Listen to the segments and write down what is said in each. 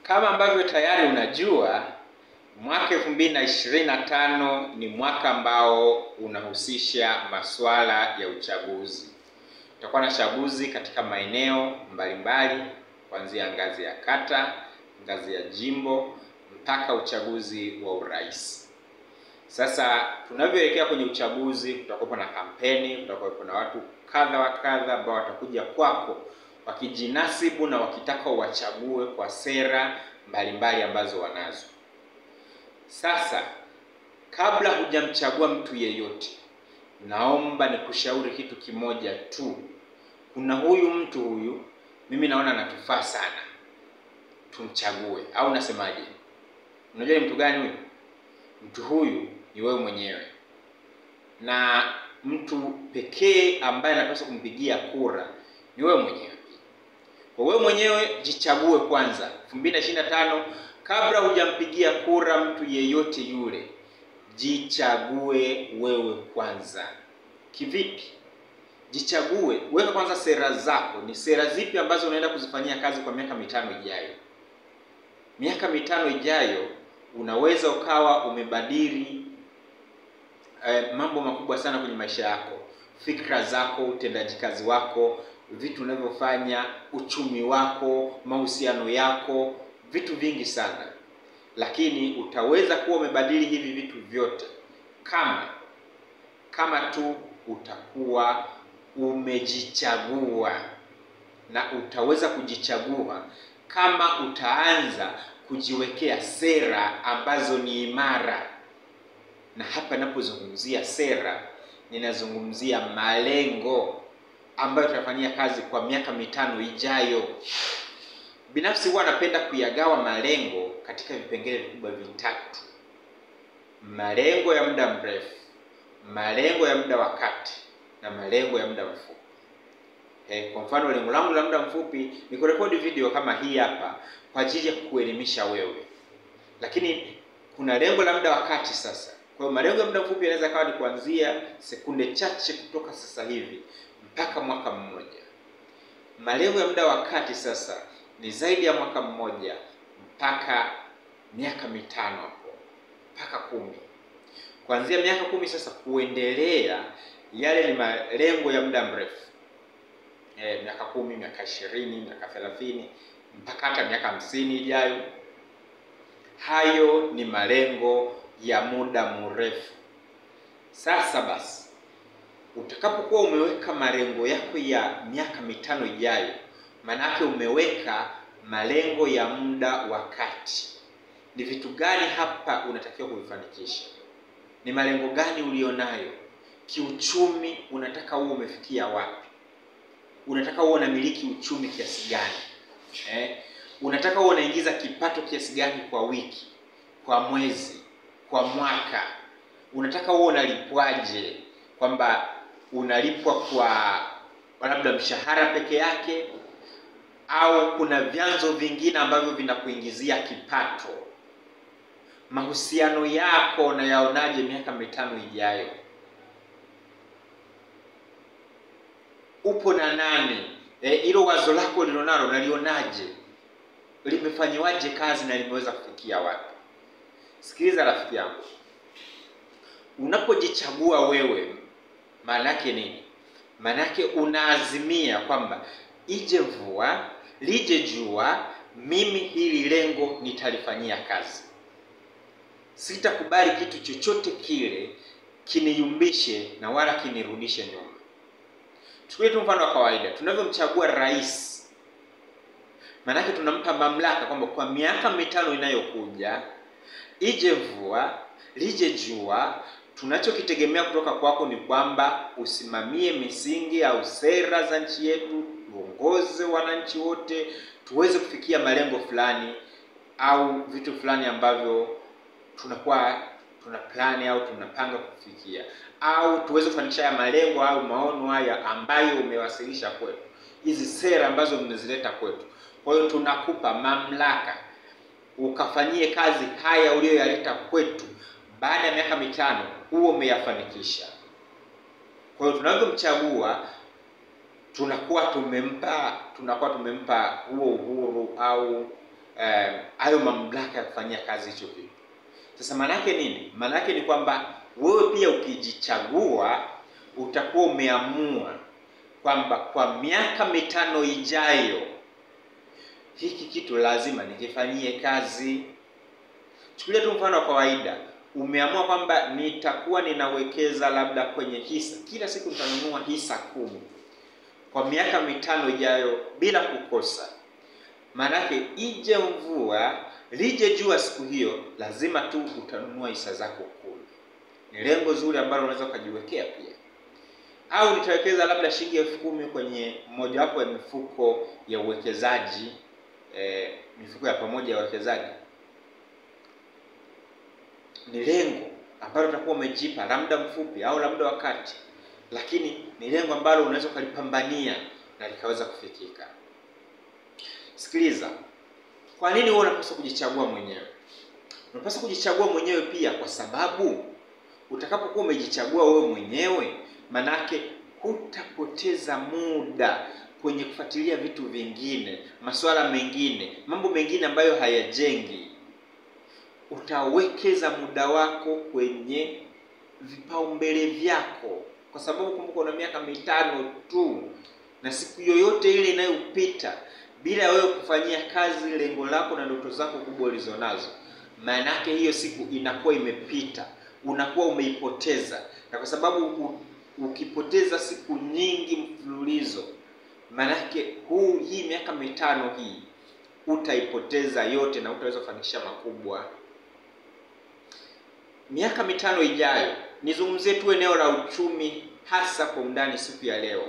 Kama ambavyo tayari unajua, mwaka 2025 ni mwaka ambao unahusisha masuala ya uchaguzi. Tutakuwa na chaguzi katika maeneo mbalimbali kuanzia ngazi ya kata, ngazi ya jimbo mpaka uchaguzi wa urais. Sasa tunavyoelekea kwenye uchaguzi, kutakuwa na kampeni, kutakuwa na watu kadha wa kadha ambao watakuja kwako wakijinasibu na wakitaka wachague kwa sera mbalimbali ambazo wanazo. Sasa kabla hujamchagua mtu yeyote, naomba nikushauri kitu kimoja tu. Kuna mtu huyu mimi naona anatufaa sana, tumchague. Au unasemaje? Unajua ni mtu gani huyu? Mtu huyu ni wewe mwenyewe, na mtu pekee ambaye anapaswa kumpigia kura ni wewe mwenyewe. Kwa wewe mwenyewe jichague kwanza. 2025 kabla hujampigia kura mtu yeyote yule, jichague wewe kwanza. Kivipi? Jichague, weka kwanza sera zako. Ni sera zipi ambazo unaenda kuzifanyia kazi kwa miaka 5 ijayo? Miaka 5 ijayo unaweza ukawa umebadili mambo makubwa sana kwenye maisha yako, fikra zako, utendaji kazi wako, vitu unavyofanya, uchumi wako, mahusiano yako, vitu vingi sana. Lakini utaweza kuwa umebadili hivi vitu vyote kama tu utakuwa umejichagua. Na utaweza kujichagua kama utaanza kujiwekea sera ambazo ni imara. Na hapa ninapozungumzia sera, ninazungumzia malengo ambayo tutafanyia kazi kwa miaka 5 ijayo. Binafsi huwa napenda kuyagawa malengo katika vipengele vikubwa vitatu: malengo ya muda mrefu, malengo ya muda wa kati, na malengo ya muda mfupi. Kwa mfano, lengo langu la muda mfupi ni kurekodi video kama hii hapa kwa ajili ya kukuelimisha wewe. Lakini kuna lengo la muda wa kati sasa. Kwa hiyo malengo ya muda mfupi yanaweza kawa ni kuanzia sekunde chache kutoka sasa hivi mpaka mwaka mmoja. Malengo ya muda wa kati sasa ni zaidi ya mwaka mmoja mpaka miaka 5 hapo, mpaka 10. Kuanzia miaka 10 sasa kuendelea, yale ni malengo ya muda mrefu. Miaka 10, miaka 20, miaka 30 mpaka hata miaka 50 ijayo. Hayo ni malengo ya muda mrefu. Sasa basi, utakapokuwa umeweka malengo yako ya miaka 5 ijayo, maana yake umeweka malengo ya muda wa kati. Ni vitu gani hapa unatakiwa kuvifanikisha? Ni malengo gani ulionayo? Kiuchumi unataka uwe umefikia wapi? Unataka uwe unamiliki uchumi kiasi gani? Unataka uwe unaingiza kipato kiasi gani kwa wiki, kwa mwezi, kwa mwaka? Unataka uwe unalipwaje? Kwamba unalipwa kwa labda mshahara peke yake, au kuna vyanzo vingine ambavyo vinakuingizia kipato? Mahusiano yako unayaonaje miaka 5 ijayo? Upo na nani? Hilo wazo lako ulilonalo unalionaje? Limefanywaje kazi na limeweza kufikia wapi? Sikiliza rafiki yangu, unapojichagua wewe, maana yake nini? Maana yake unaazimia kwamba ije mvua, lije jua, mimi hili lengo nitalifanyia kazi. Sitakubali kitu chochote kile kiniyumbishe na wala kinirudishe nyuma. Chukua tu mfano wa kawaida, tunavyomchagua rais. Maana yake tunampa mamlaka kwamba kwa miaka 5 inayokuja, ije mvua, lije jua, tunachokitegemea kutoka kwako ni kwamba usimamie misingi au sera za nchi yetu, uongoze wananchi wote, tuweze kufikia malengo fulani au vitu fulani ambavyo tunakuwa tuna plani au tunapanga kufikia, au tuweze kufanikisha malengo au maono haya ambayo umewasilisha kwetu, hizi sera ambazo mmezileta kwetu. Kwa hiyo tunakupa mamlaka ukafanyie kazi haya uliyoyaleta kwetu. Baada ya miaka 5 huo umeyafanikisha. Kwa hiyo tunavyomchagua tunakuwa tumempa huo uhuru au hayo mamlaka ya kufanyia kazi hicho kitu. Sasa maana yake nini? Maana yake ni kwamba wewe pia ukijichagua utakuwa umeamua kwamba kwa miaka 5 ijayo hiki kitu lazima nikifanyie kazi. Chukulia tu mfano wa kawaida, umeamua kwamba nitakuwa ninawekeza labda kwenye hisa, kila siku nitanunua hisa 10 kwa miaka 5 ijayo bila kukosa. Maanake ije mvua lije jua, siku hiyo lazima tu utanunua hisa zako 10. Ni lengo zuri ambalo unaweza kujiwekea pia. Au nitawekeza labda shilingi 10,000 kwenye mojawapo ya mifuko ya uwekezaji, mifuko ya pamoja ya uwekezaji. Ni lengo ambalo utakuwa umejipa la muda mfupi au la muda wa kati, lakini ni lengo ambalo unaweza kulipambania na likaweza kufikika. Sikiliza, kwa nini wewe unapaswa kujichagua mwenyewe? Unapaswa kujichagua mwenyewe pia kwa sababu utakapokuwa umejichagua wewe mwenyewe, manake hutapoteza muda kwenye kufuatilia vitu vingine, masuala mengine, mambo mengine ambayo hayajengi. Utawekeza muda wako kwenye vipaumbele vyako, kwa sababu kumbuka una miaka 5 tu, na siku yoyote ile inayopita bila wewe kufanyia kazi lengo lako na ndoto zako kubwa ulizonazo, maana yake hiyo siku inakuwa imepita, unakuwa umeipoteza. Na kwa sababu ukipoteza siku nyingi mfululizo, maana yake hii miaka 5 hii utaipoteza yote na utaweza kufanikisha makubwa. Miaka 5 ijayo, nizungumzie tu eneo la uchumi hasa kwa undani siku ya leo.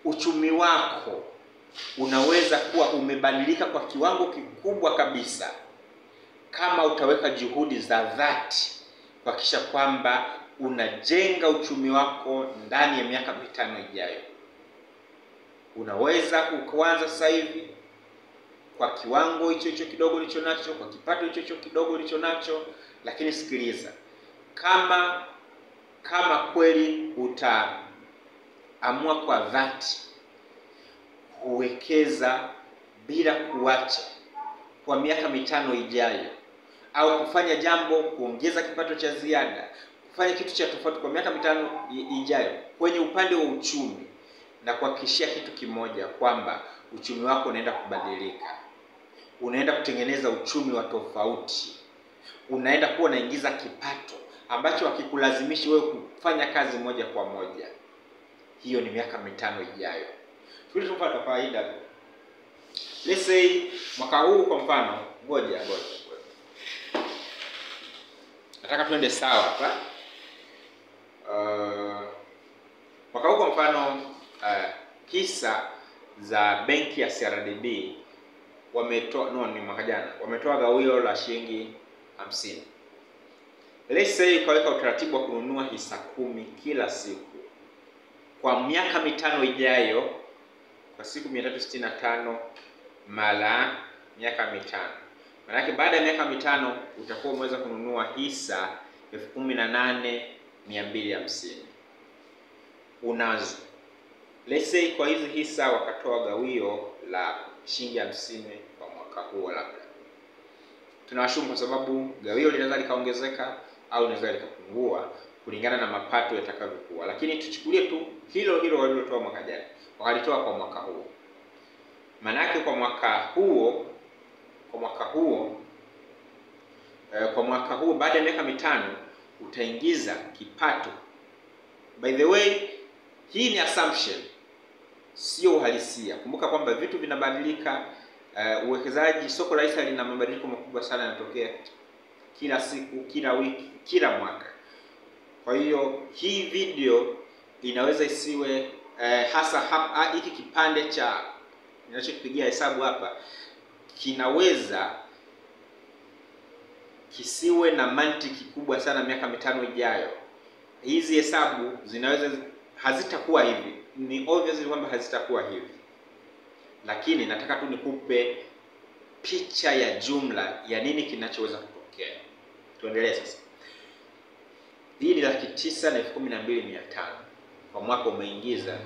Uchumi wako unaweza kuwa umebadilika kwa kiwango kikubwa kabisa kama utaweka juhudi za dhati kuhakikisha kwamba unajenga uchumi wako ndani ya miaka 5 ijayo. Unaweza kuanza sasa hivi kwa kiwango hicho kidogo ulicho nacho, kwa kipato hicho kidogo ulicho nacho, lakini sikiliza, kama kweli utaamua kwa dhati kuwekeza bila kuacha kwa miaka 5 ijayo, au kufanya jambo kuongeza kipato cha ziada, kufanya kitu cha tofauti kwa miaka 5 ijayo kwenye upande wa uchumi, na kuhakikishia kitu kimoja kwamba uchumi wako unaenda kubadilika. Unaenda kutengeneza uchumi wa tofauti. Unaenda kuwa unaingiza kipato ambacho hakikulazimishi wewe kufanya kazi moja kwa moja. Hiyo ni miaka 5 ijayo. Tulipata faida. Let's say mwaka huu kwa mfano, ngoja. Nataka tuende sawa hapa. Mwaka huu kwa mfano, hisa za benki ya CRDB wametoa, ni mwaka jana, wametoa gawio la shilingi 50. Let's say kaweka utaratibu wa kununua hisa 10 kila siku kwa miaka 5 ijayo, kwa siku 365 mara miaka 5. Maana yake baada ya miaka 5 utakuwa umeweza kununua hisa 18,250. Unazo. Let's say kwa hizi hisa wakatoa gawio la shilingi 50 kwa mwaka huo labda. Tunawashumu kwa sababu gawio linaweza likaongezeka au linaweza likapungua kulingana na mapato yatakavyokuwa. Lakini tuchukulie tu hilo walilotoa mwaka jana, wakalitoa kwa mwaka huo. Maana yake kwa mwaka huo baada ya miaka 5 utaingiza kipato. By the way, hii ni assumption, sio uhalisia. Kumbuka kwamba vitu vinabadilika. Uwekezaji, soko la hisa lina mabadiliko makubwa sana yanatokea kila siku, kila wiki, kila mwaka. Kwa hiyo hii video inaweza isiwe hasa hapa, hiki kipande cha ninachokipigia hesabu hapa kinaweza kisiwe na mantiki kubwa sana miaka 5 ijayo. Hizi hesabu zinaweza hazitakuwa hivi. Ni obvious kwamba hazitakuwa hivi. Lakini nataka tu nikupe picha ya jumla ya nini kinachoweza kutokea. Tuendelee sasa. Hii ni 9,12,500 kwa mwaka umeingiza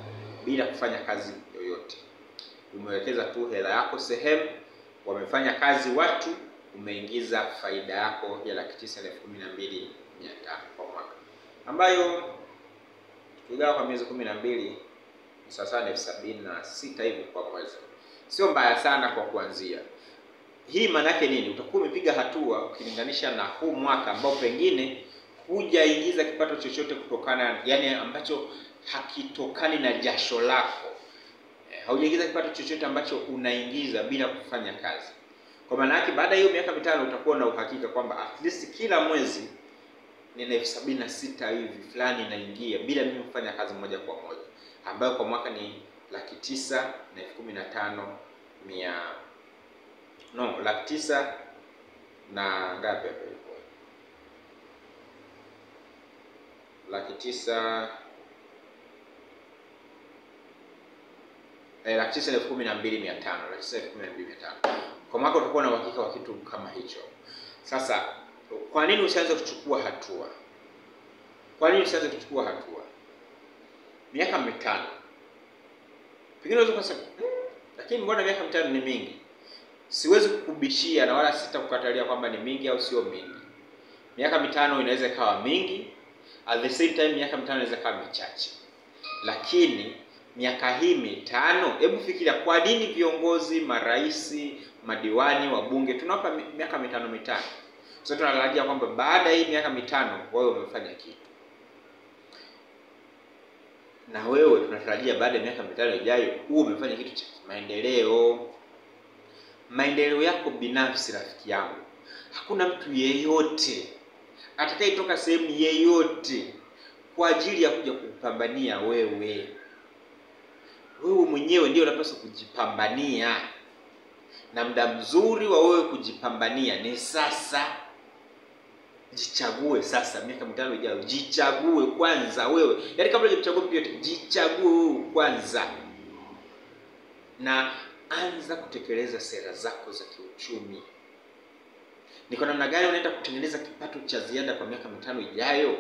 bila kufanya kazi yoyote. Umewekeza tu hela yako sehemu wamefanya kazi watu, umeingiza faida yako ya 9,12,500 kwa mwaka, ambayo tukigawa kwa miezi 12 ni sawa na 76,000 hivi kwa mwezi. Sio mbaya sana kwa kuanzia. Hii maana yake nini? Utakuwa umepiga hatua ukilinganisha na huu mwaka ambao pengine hujaingiza kipato chochote kutokana, yani ambacho hakitokani na jasho lako. Haujaingiza kipato chochote ambacho unaingiza bila kufanya kazi. Kwa maana yake baada ya hiyo miaka 5 utakuwa na uhakika kwamba at least kila mwezi nina 76,000 hivi fulani inaingia bila mimi kufanya kazi moja kwa moja, ambayo kwa mwaka ni 9,15,100. No, 9,00,000 na ngapi hapo ilikuwa? 9,00,000 9,12,500, 9,12,500. Kwa mwaka utakuwa na uhakika wa kitu kama hicho. Sasa kwa nini usianze kuchukua hatua? Kwa nini usianze kuchukua hatua? Miaka 5. Pengine unaweza kusema, lakini mbona miaka 5 ni mingi? Siwezi kukubishia na wala sitakukatalia kwamba ni mingi au sio mingi. Miaka 5 inaweza ikawa mingi, at the same time miaka 5 inaweza ikawa michache. Lakini miaka hii 5, hebu fikiria kwa nini viongozi, maraisi, madiwani, wabunge tunawapa miaka 5. Sasa tunatarajia kwamba baada ya hii miaka 5 wewe umefanya kitu. Na wewe tunatarajia baada ya miaka 5 ijayo uwe umefanya kitu cha maendeleo. Maendeleo yako binafsi, rafiki yangu. Hakuna mtu yeyote atakayetoka sehemu yeyote kwa ajili ya kuja kupambania wewe. Wewe mwenyewe ndio unapaswa kujipambania. Na muda mzuri wa wewe kujipambania ni sasa. Jichague sasa, miaka 5 ijayo. Jichague kwanza wewe. Yaani kabla hujachagua mtu yote, jichague kwanza. Na anza kutekeleza sera zako za kiuchumi. Ni kwa namna gani unaenda kutengeneza kipato cha ziada kwa miaka 5 ijayo?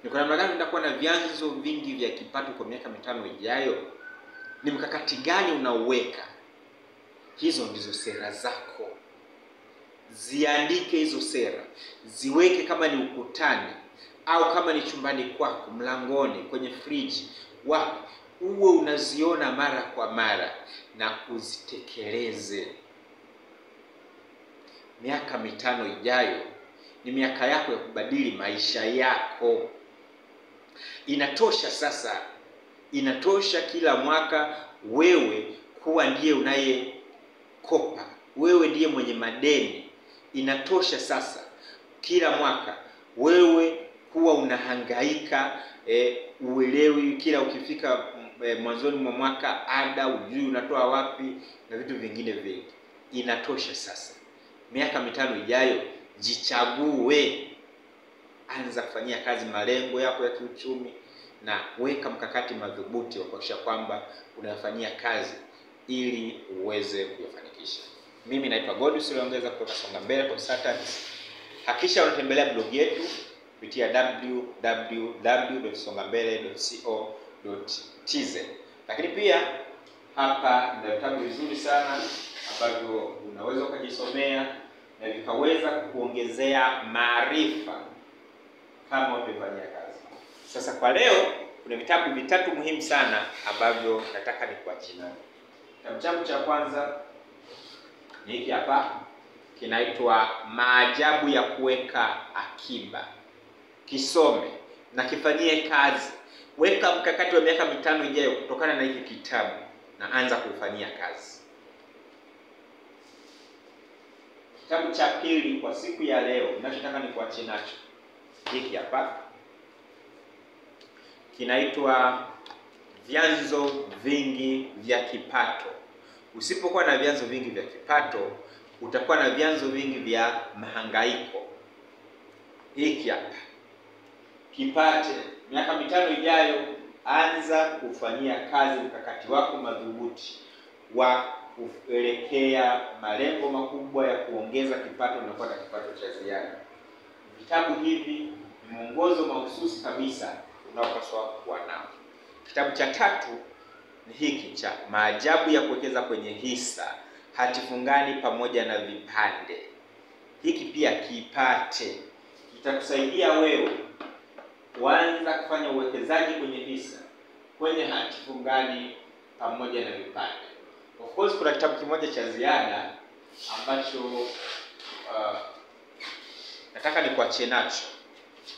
Ni kwa namna gani unaenda kuwa na vyanzo vingi vya kipato kwa miaka 5 ijayo? Ni mkakati gani unauweka? Hizo ndizo sera zako. Ziandike hizo sera. Ziweke kama ni ukutani au kama ni chumbani kwako, mlangoni, kwenye friji. Wapi? Uwe unaziona mara kwa mara na kuzitekeleze. Miaka 5 ijayo ni miaka yako ya kubadili maisha yako. Inatosha sasa. Inatosha kila mwaka wewe kuwa ndiye unayekopa. Wewe ndiye mwenye madeni. Inatosha sasa kila mwaka wewe kuwa unahangaika, uelewi kila ukifika mwanzoni mwa mwaka ada ujui unatoa wapi na vitu vingine vingi. Inatosha sasa. Miaka 5 ijayo jichague. Anza kufanyia kazi malengo yako ya kiuchumi na weka mkakati madhubuti wa kuhakikisha kwamba unayafanyia kazi ili uweze kuyafanikisha. Mimi naitwa Godus Leongeza kutoka Songa Mbele Consultants. Hakikisha unatembelea blog yetu kupitia www.songambele.co.tz. Lakini pia hapa nina vitabu vizuri sana ambavyo unaweza ukajisomea na vikaweza kukuongezea maarifa kama utafanyia kazi. Sasa kwa leo kuna vitabu 3 muhimu sana ambavyo nataka nikuachie navyo. Kitabu changu cha kwanza ni hiki hapa, kinaitwa Maajabu ya Kuweka Akiba. Kisome na kifanyie kazi. Weka mkakati wa miaka 5 ijayo kutokana na hiki kitabu na anza kufanyia kazi. Kitabu cha pili kwa siku ya leo ninachotaka nikuachie nacho hiki hapa, kinaitwa Vyanzo Vingi vya Kipato. Usipokuwa na vyanzo vingi vya kipato, utakuwa na vyanzo vingi vya mahangaiko. Hiki hapa kipate. Miaka 5 ijayo anza kufanyia kazi mkakati wako madhubuti wa kuelekea malengo makubwa ya kuongeza kipato na kupata kipato cha ziada. Vitabu hivi ni mwongozo mahususi kabisa unaopaswa kuwa nao. Kitabu cha 3 ni hiki cha Maajabu ya Kuwekeza kwenye Hisa. hati fungani pamoja na vipande. Hiki pia kipate, kitakusaidia wewe kuanza kufanya uwekezaji kwenye hisa, kwenye hati fungani pamoja na vipande. Of course kuna kitabu kimoja cha ziada ambacho nataka nikuachie nacho.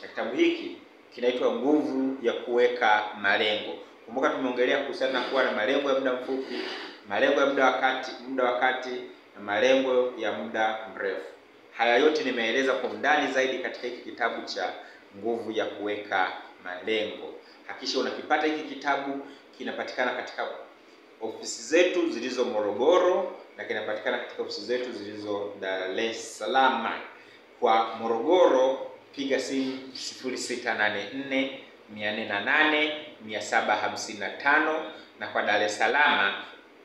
Na kitabu hiki kinaitwa Nguvu ya Kuweka Malengo. Kumbuka tumeongelea kuhusiana na kuwa na malengo ya muda mfupi, malengo ya muda wa kati na malengo ya muda mrefu. Haya yote nimeeleza kwa undani zaidi katika hiki kitabu cha Nguvu ya Kuweka Malengo. Hakikisha unakipata hiki kitabu, kinapatikana katika ofisi zetu zilizo Morogoro na kinapatikana katika ofisi zetu zilizo Dar es Salaam. Kwa Morogoro piga simu 0684 408 755, na kwa Dar es Salaam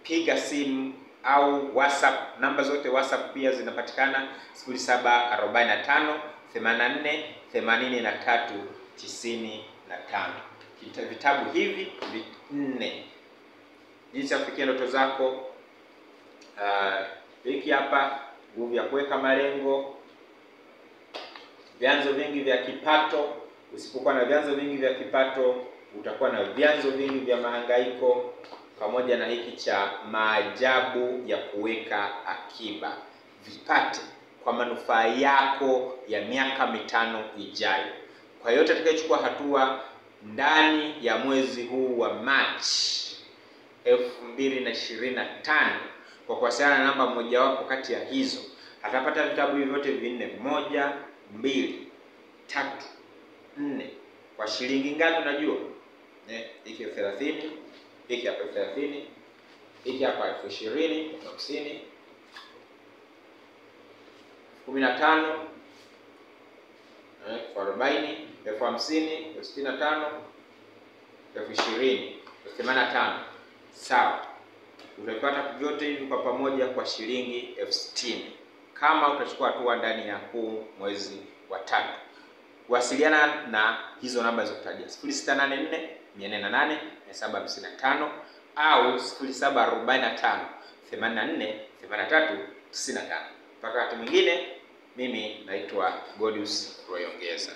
piga simu au WhatsApp. Namba zote WhatsApp pia zinapatikana 0745 84 83 95. Vitabu hivi vinne, jinsi ya kufikia ndoto zako, hiki hapa Nguvu ya Kuweka Malengo, vyanzo vingi vya kipato. Usipokuwa na vyanzo vingi vya kipato, utakuwa na vyanzo vingi vya mahangaiko, pamoja na hiki cha Maajabu ya Kuweka Akiba. Vipate kwa manufaa yako ya miaka 5 ijayo. Kwa yote atakayechukua hatua ndani ya mwezi huu wa Machi 2025 kwa kuwasiliana na namba mojawapo kati ya hizo, atapata vitabu hivi vyote vinne, 1, 2, 3, 4 kwa shilingi ngapi unajua? Hiki 30, hiki hapa 30, hiki hapa 20, 50, 15, 40, 50, 65, 20, 85. Sawa. Utapata vyote hivi kwa pamoja kwa shilingi 60,000 kama utachukua hatua ndani ya huu mwezi wa 3. Wasiliana na hizo namba zilizotajwa 0684 408 755 au 0745 84 83 95. Mpaka wakati mwingine, mimi naitwa Godius Rweyongeza.